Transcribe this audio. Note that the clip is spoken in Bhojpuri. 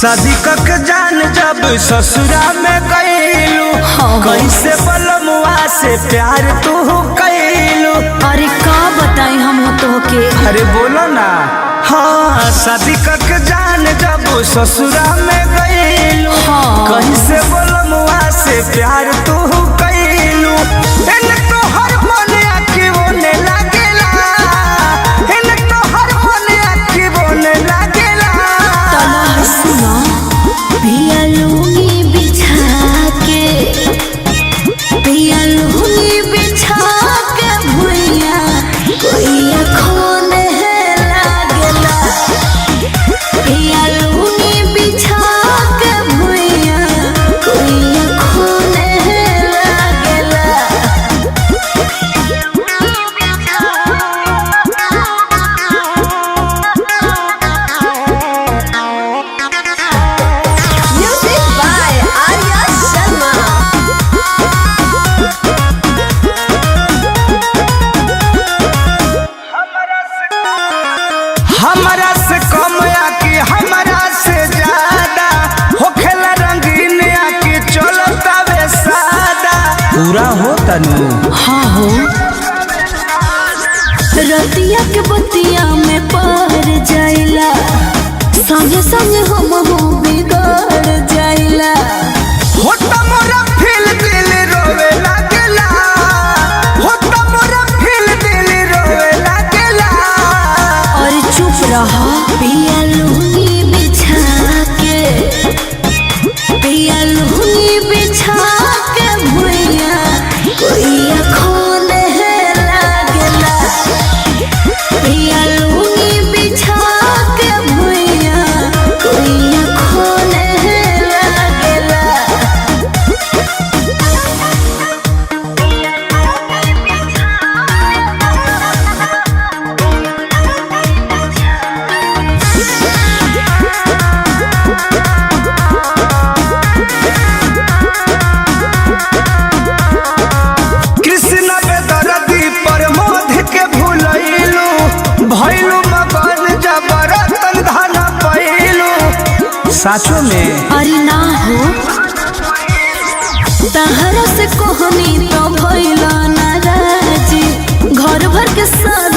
शादी कक जान जब ससुरा में गईलू कैसे बलमुआ से प्यार तू कैलू। अरे का बताई हम तो के। अरे बोलो ना। हाँ शादी कक जान जब ससुरा में गईलू कैसे बलमुआ से प्यार तू कैलू। तो हर मन आखी बोने लागेला, तो हर मन आखी बोने लागेला। पिया लूंगी बिछा के, पिया लूंगी बिछा के भुइया कोई अखोन है लागेला। पिया लूंगी बिछा के भुइया कोई अखोन है लागेला। Music by Arya Sharma. हमरा से कम आके हमरा से ज्यादा होखेला रंगीन आके चलता वे सादा। पूरा हो तनु। हाँ हो रतिया के बतिया में पार जाइला, संगे संगे हम हो बिगड़ जाइला। होता मोरा फील दिल रोवे लागेला, होता मोरा फील दिल रोवे लागेला। और चुप रहा। पिया लूंगी बिछा के, पिया लूंगी बिछा के भुइया कोई अखोन है लागेला। पिया लूंगी बिछा के भुइया कोई अखोन है लागेला। कृष्ण बेदर्दी पर मोध के भूलैलू, भैलू मगन जबरतन धन पैलू। साचो में अरे ना हो तहरा से कोहनी तो भइला नाराजी, घर भर के साथ